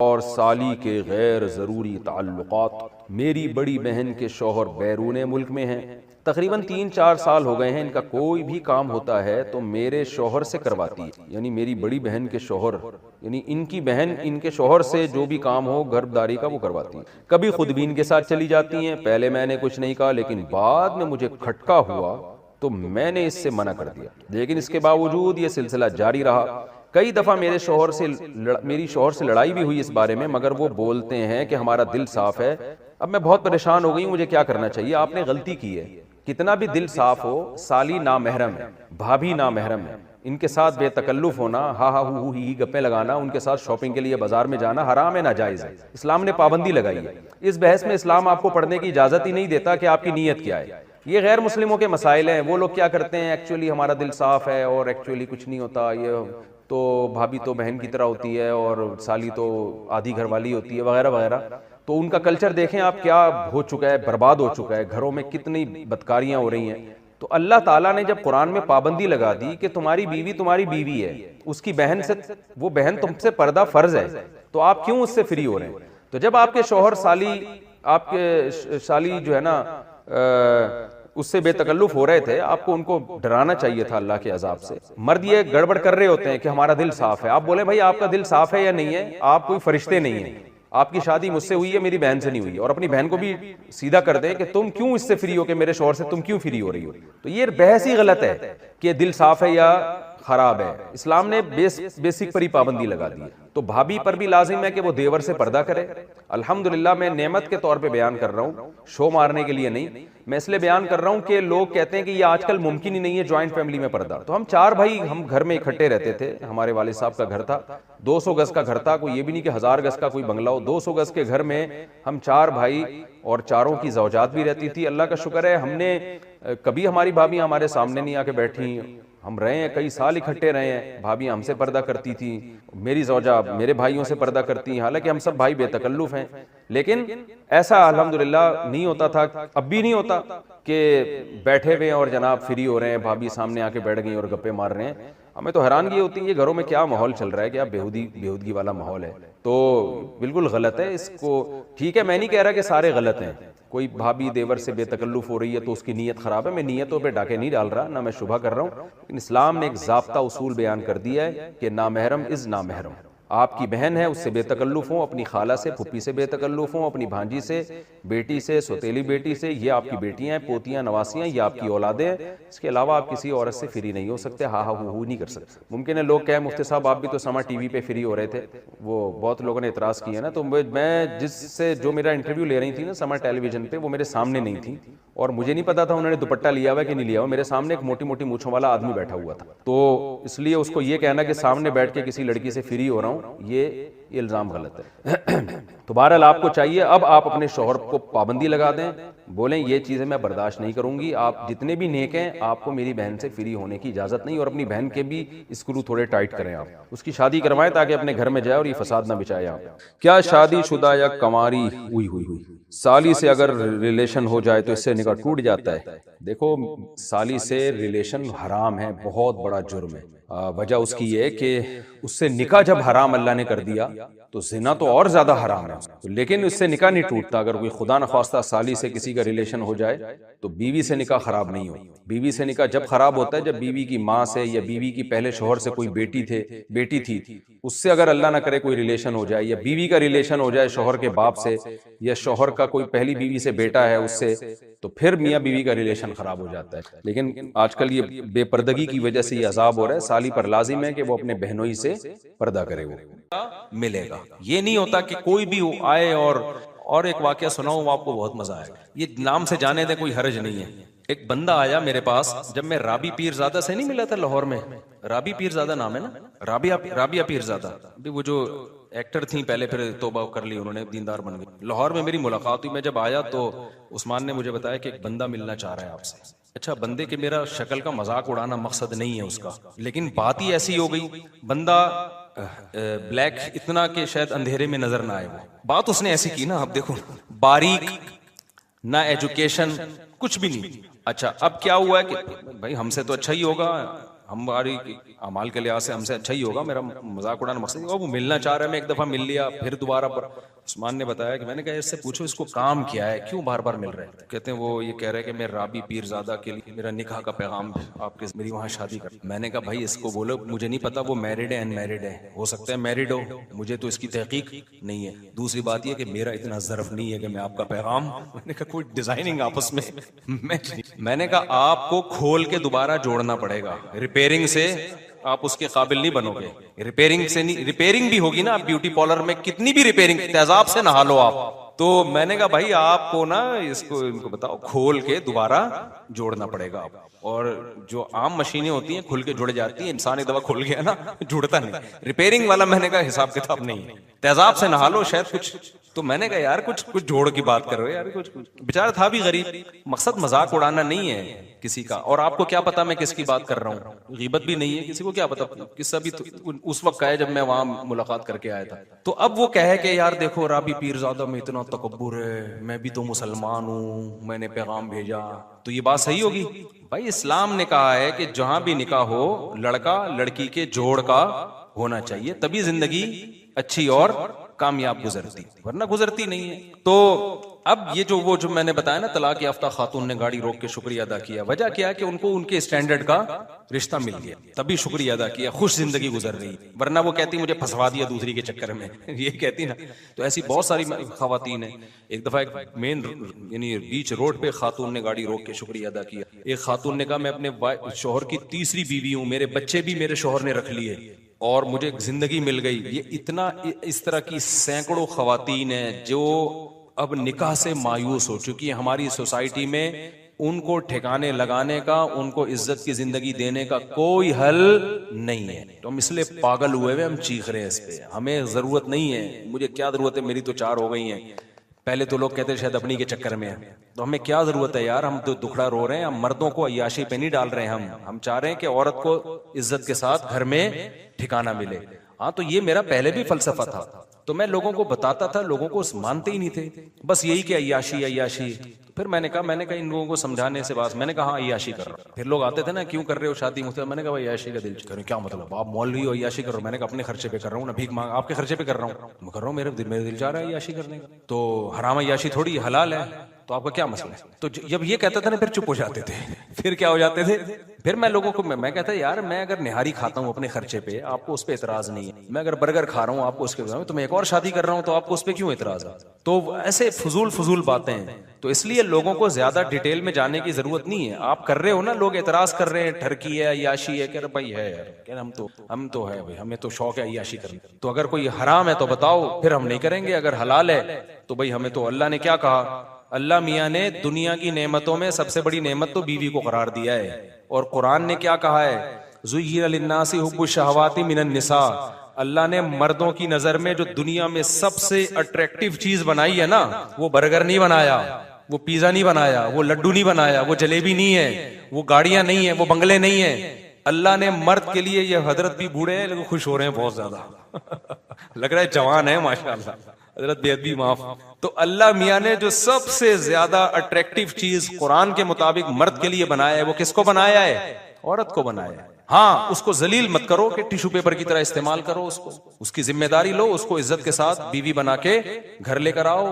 और साली के गैर ज़रूरी ताल्लुकात। मेरी बड़ी बहन के शौहर बैरून मुल्क में हैं, तकरीबन 3-4 साल हो गए हैं। इनका कोई भी काम होता है तो मेरे शौहर से करवाती है, यानी मेरी बड़ी बहन के शौहर, यानी इनकी बहन इनके शौहर से जो भी काम हो गर्भदारी का वो करवाती है। कभी खुद भी इनके साथ चली जाती हैं। पहले मैंने कुछ नहीं कहा, लेकिन बाद में मुझे खटका हुआ तो मैंने इससे मना कर दिया, लेकिन इसके बावजूद ये सिलसिला जारी रहा। कई दफ़ा मेरी शौहर से लड़ाई भी हुई इस बारे में, मगर वो बोलते हैं कि हमारा दिल साफ है। अब मैं बहुत परेशान हो गई हूँ, मुझे क्या करना चाहिए? आपने गलती की है। कितना भी दिल साफ हो, साली नामहरम है, भाभी नामहरम है, इनके साथ बेतकल्लुफ होना, हा हा हु ही गप्पे लगाना, उनके साथ शॉपिंग के लिए बाजार में जाना हराम है, नाजायज है। इस्लाम ने पाबंदी लगाई है। इस बहस में इस्लाम आपको पढ़ने की इजाजत ही नहीं देता कि आपकी नीयत क्या है। ये गैर मुस्लिमों के मसाइल हैं। वो लोग क्या करते हैं, एक्चुअली हमारा दिल साफ है और एक्चुअली कुछ नहीं होता, ये तो भाभी तो बहन की तरह होती है और साली तो आधी घरवाली होती है, वगैरह वगैरह। तो उनका कल्चर देखें आप क्या हो चुका है, बर्बाद हो चुका है। घरों में कितनी बदकारियां हो रही हैं। तो अल्लाह ताला ने जब कुरान में पाबंदी लगा दी कि तुम्हारी बीवी है, उसकी बहन से, वो बहन तुमसे पर्दा फर्ज है, तो आप क्यों उससे फ्री हो रहे हैं? तो जब आपके शौहर आपके साली जो है ना उससे बेतकल्लुफ हो रहे थे, आपको उनको डराना चाहिए था अल्लाह के अजाब से। मर्द ये गड़बड़ कर रहे होते हैं कि हमारा दिल साफ है। आप बोले भाई आपका दिल साफ है या नहीं है, आप कोई फरिश्ते नहीं है, आपकी शादी मुझसे हुई है, मेरी बहन से नहीं हुई। और अपनी बहन को भी सीधा कर दें कि तुम क्यों इससे फ्री हो, कि मेरे शौहर से तुम क्यों फ्री हो रही हो। तो ये बहस ही गलत है कि दिल साफ है या खराब है। इस्लाम ने बेसिक पर ही पाबंदी लगा दी है। तो भाभी पर भी लाजिम है कि वो देवर से पर्दा करे। अल्हम्दुलिल्लाह, मैं नेमत के तौर पे बयान कर रहा हूँ, शो मारने के लिए नहीं। मैं इसलिए बयान कर रहा हूँ कि लोग कहते हैं कि ये आजकल मुमकिन ही नहीं है ज्वाइंट फैमिली में पर्दा। तो हम 4 भाई हम घर में इकट्ठे रहते थे। हमारे वालिद साहब का घर था, 200 गज का घर था, कोई ये भी नहीं कि 1000 गज का कोई बंगला हो। 200 गज के घर में हम 4 भाई और चारों की ज़ौजात भी रहती थी। अल्लाह का शुक्र है, हमने कभी हमारी भाभी हमारे सामने नहीं आके बैठी। हम रहे हैं, कई साल इकट्ठे रहे हैं। भाभी हमसे पर्दा करती थी, मेरी ज़ौजा मेरे भाइयों से पर्दा करती हैं। हालांकि हम सब भाई बेतकल्लुफ हैं, लेकिन ऐसा अल्हम्दुलिल्लाह नहीं होता था, अब भी नहीं होता कि बैठे हुए हैं और जनाब फ्री हो रहे हैं, भाभी सामने आके बैठ गई और गप्पे मार रहे हैं। हमें तो हैरानगी होती है ये घरों में क्या माहौल चल रहा है, क्या बेहूदगी वाला माहौल है। तो बिल्कुल गलत है। इसको ठीक है, मैं नहीं कह रहा कि सारे गलत हैं। कोई भाभी देवर से बेतकल्लुफ हो रही है तो उसकी नीयत खराब है। मैं नीयतों पे डाके नहीं डाल रहा, ना मैं शुभा कर रहा हूँ। लेकिन इस्लाम ने एक ज़ाब्ता उसूल बयान कर दिया है कि नामहरम इज़ नामहरम। आपकी बहन है, उससे बेतकल्लुफ हो, अपनी खाला से, फुप्पी से बेतकल्लुफ हो, अपनी भांजी से, बेटी से, सौतेली बेटी से, ये आपकी बेटियां हैं, पोतियां, नवासियां, ये आपकी औलादें हैं। इसके अलावा आप किसी औरत से फ्री नहीं हो सकते, हा हा हू नहीं कर सकते। मुमकिन है लोग कहें मुफ्ती साहब आप भी तो समा टीवी पे फ्री हो रहे थे, वो बहुत लोगों ने इतराज़ किया ना। तो मैं जिससे जो मेरा इंटरव्यू ले रही थी ना समा टेलीविजन पे, वो मेरे सामने नहीं थी और मुझे नहीं पता था उन्होंने दुपट्टा लिया हुआ कि नहीं लिया हुआ। मेरे सामने एक मोटी मोटी मूंछों वाला आदमी बैठा हुआ था, तो इसलिए उसको ये कहना कि सामने बैठ के किसी लड़की से फ्री हो रहा हूँ, ये इल्ज़ाम गलत है। तो बहरहाल आपको चाहिए अब आप अपने शौहर को पाबंदी लगा दें, बोलें ये चीज़ें मैं बर्दाश्त नहीं करूंगी। आप जितने भी नेक हैं, आपको मेरी बहन से फ्री होने की इजाज़त नहीं। और अपनी बहन के भी स्क्रू थोड़े टाइट करें, आप उसकी शादी करवाएं ताकि अपने घर में जाए और ये फसाद ना बिछाए। आप क्या शादीशुदा या कंवारी हुई साली से अगर रिलेशन हो जाए तो इससे निकाह टूट जाता है? देखो, साली से रिलेशन हराम है, बहुत बड़ा जुर्म है। वजह उसकी ये है कि उससे निकाह जब हराम अल्लाह ने कर दिया तो जिना तो और ज्यादा हराम है। लेकिन उससे निकाह नहीं टूटता। अगर कोई खुदा न खास्ता साली से किसी का रिलेशन हो जाए तो बीवी से निकाह खराब नहीं हो। बीवी से निकाह जब खराब होता है जब बीवी की माँ से या बीवी की पहले शोहर से कोई बेटी थी, उससे अगर अल्लाह ना करे कोई रिलेशन हो जाए, या बीवी का रिलेशन हो जाए शोहर के बाप से, या शोहर का कोई पहली बीवी से बेटा है उससे, तो फिर मियाँ बीवी का रिलेशन खराब हो जाता है। लेकिन आजकल ये बेपर्दगी की वजह से ये अजाब हो रहा है। साली पर लाजिम है कि वो अपने बहनोई से पर्दा करे, वो मिलेगा। ये नहीं होता कि कोई भी आए और एक वाकया सुनाऊं आपको, बहुत मजा आएगा। ये नाम से जाने दे, कोई हर्ज नहीं है। एक बंदा आया मेरे पास जब मैं राबी पीरजादा से नहीं मिला था लाहौर में। राबी पीरजादा नाम है ना, राबिया पीरजादा, वो जो एक्टर थी पहले, फिर तौबा कर ली उन्होंने, दीनदार बन गई। लाहौर में मेरी मुलाकात हुई। मैं जब आया तो उस्मान ने मुझे बताया कि एक बंदा मिलना चाह रहा है आपसे। अच्छा, बंदे के मेरा शक्ल का मजाक उड़ाना मकसद नहीं है उसका, लेकिन बात ही ऐसी हो गई। बंदा ब्लैक इतना कि शायद अंधेरे में नजर ना आए। वो बात उसने ऐसी की ना, अब देखो, बारीक, ना एजुकेशन, कुछ भी नहीं। अच्छा, अब क्या हुआ है कि भाई हमसे तो अच्छा ही होगा, हमारी अमाल के लिहाज से हमसे अच्छा ही होगा, मेरा मजाक उड़ाना मकसद नहीं। वो मिलना चाह रहा है, मैं एक दफा मिल लिया, फिर दोबारा पर उस्मान ने बताया कि मैंने कहा इससे पूछो इसको काम क्या है, क्यों बार बार मिल रहे हैं। कहते हैं वो ये कह रहे हैं कि मैं राबी पीरजादा के लिए मेरा निकाह का पैगाम आपके मेरी वहां शादी कर। मैंने कहा भाई इसको बोलो, मुझे नहीं पता वो मैरिड है अनमैरिड है, हो सकता है मैरिड हो, मुझे तो इसकी तहकीक नहीं है। दूसरी बात यह कि मेरा इतना ज़र्फ नहीं है कि मैं आपका पैगाम। मैंने कहा कोई डिजाइनिंग आपस में मैंने कहा आपको खोल के दोबारा जोड़ना पड़ेगा, रिपेयरिंग से आप उसके काबिल नहीं बनोगे। रिपेयरिंग से नहीं, रिपेयरिंग भी होगी ना, आप ब्यूटी पार्लर में कितनी भी रिपेयरिंग, तेजाब से नहा लो आप। तो मैंने कहा भाई आपको ना इसको इनको बताओ खोल के दोबारा जोड़ना पड़ेगा। और जो आम मशीनें होती हैं खुल के जुड़ जाती हैं, इंसान एक दफा खुल गया ना जुड़ता नहीं। रिपेयरिंग वाला मैंने कहा हिसाब किताब नहीं है, तेजाब से नहा लो शायद कुछ। तो मैंने कहा यार कुछ कुछ जोड़ की बात करो यार, कुछ बेचारा था भी गरीब, मकसद मजाक उड़ाना नहीं है किसी का। और आपको क्या पता मैं किसकी बात कर रहा हूँ, गीबत भी नहीं है, किसी को क्या पता, किस्सा भी तो उस वक्त का है जब मैं वहां मुलाकात करके आया था। तो अब वो कहे कि यार देखो राबी पीरजादा में इतना तकब्बुर है, मैं भी तो मुसलमान हूँ, मैंने पैगाम भेजा, तो ये बात सही होगी? भाई इस्लाम ने कहा है कि जहां भी निकाह हो लड़का लड़की के जोड़ का होना चाहिए, तभी जिंदगी अच्छी और कामयाब गुजरती, वरना गुजरती नहीं है। तो अब ये जो मैंने बताया ना, तलाक याफ्ता खातून ने गाड़ी रोक के शुक्रिया अदा किया, वजह क्या है कि उनको उनके स्टैंडर्ड का रिश्ता मिल गया, तभी शुक्रिया अदा किया, खुश जिंदगी गुजर रही। वरना वो कहती मुझे फंसवा दिया दूसरी के चक्कर में ये कहती ना। तो ऐसी बहुत सारी खवातीन है। एक दफा एक मेन यानी बीच रोड पे खातून ने गाड़ी रोक के शुक्रिया अदा किया। एक खातून ने कहा मैं अपने शोहर की तीसरी बीवी हूँ, मेरे बच्चे भी मेरे शोहर ने रख लिए और मुझे जिंदगी मिल गई। ये इतना इस तरह की सैकड़ों खवातीन हैं जो अब निकाह से मायूस हो चुकी है। हमारी सोसाइटी में उनको ठिकाने लगाने का, उनको इज्जत की जिंदगी देने का कोई हल नहीं है। तो हम इसलिए पागल हुए हुए हम चीख रहे हैं इस पे। हमें जरूरत नहीं है, मुझे क्या जरूरत है, मेरी तो 4 हो गई हैं। पहले तो लोग कहते शायद अपनी के चक्कर में है, तो हमें क्या जरूरत है यार, हम तो दुखड़ा रो रहे हैं। हम मर्दों को अय्याशी पे नहीं डाल रहे हैं, हम चाह रहे हैं कि औरत को इज्जत के साथ घर में ठिकाना मिले। हाँ, तो ये मेरा पहले भी फलसफा था, तो मैं लोगों को बताता था, लोगों को मानते ही नहीं थे, बस यही कि अय्याशी अय्याशी। फिर मैंने कहा इन लोगों को समझाने से बात, मैंने कहा अय्याशी कर रहा हूं। फिर लोग आते थे ना, क्यों कर रहे हो शादी मुझसे, मैंने कहा अय्याशी का दिल कर। क्या मतलब, आप मौलवी हो अय्याशी कर रहे हो? मैंने कहा अपने खर्चे पे कर रहा हूँ ना, भीख मांग आपके खर्चे पे कर रहा हूँ, मैं कर रहा हूँ, मेरे दिल चाह रहा है अय्याशी करने का। तो हराम अय्याशी थोड़ी हलाल है, तो आपका क्या मसला है? तो जब ये कहता था ना, फिर चुप हो जाते थे। फिर क्या हो जाते थे, फिर मैं लोगों को मैं कहता यार, मैं अगर निहारी खाता हूँ अपने खर्चे पे, आपको उस पर एतराज नहीं है। मैं अगर बर्गर खा रहा हूँ आपको उसके, तो मैं एक और शादी कर रहा हूँ तो आपको उस पर क्यों एतराज है? तो ऐसे फजूल बातें हैं। तो इसलिए लोगों को ज्यादा डिटेल में जाने की जरूरत नहीं है। आप कर रहे हो ना, लोग एतराज कर रहे हैं, ठरकी है अय्याशी है, कह रहे भाई है यार, कह रहे हम तो है भाई, हमें तो शौक है अय्याशी करने। तो अगर कोई हराम है तो बताओ, फिर हम नहीं करेंगे। अगर हलाल है तो भाई हमें तो अल्लाह ने क्या कहा, अल्लाह मियाँ ने दुनिया की नेमतों में सबसे बड़ी नेमत तो बीवी को करार दिया है। और कुरान ने क्या कहा है, ज़ुय्यिना लिन्नासी हुब्बुश शहवाति मिनन निसा। अल्लाह ने मर्दों की नजर में जो दुनिया में सबसे अट्रैक्टिव चीज बनाई है ना, वो बर्गर नहीं बनाया, वो पिज्जा नहीं बनाया, वो लड्डू नहीं बनाया, वो जलेबी नहीं है, वो गाड़ियां नहीं है, वो बंगले नहीं है। अल्लाह ने मर्द के लिए, ये हजरत भी बूढ़े हैं लेकिन खुश हो रहे हैं बहुत ज्यादा लग रहा है जवान है माशाल्लाह, हजरत बेअदबी माफ। तो अल्लाह मियाँ ने जो सबसे ज्यादा अट्रैक्टिव चीज कुरान के मुताबिक मर्द के लिए बनाया है, वो किसको बनाया है? औरत को बनाया है। हाँ, उसको जलील मत करो कि टिश्यू पेपर की तरह इस्तेमाल करो, उसको उसकी जिम्मेदारी लो, उसको इज्जत के साथ बीवी बना के घर लेकर आओ।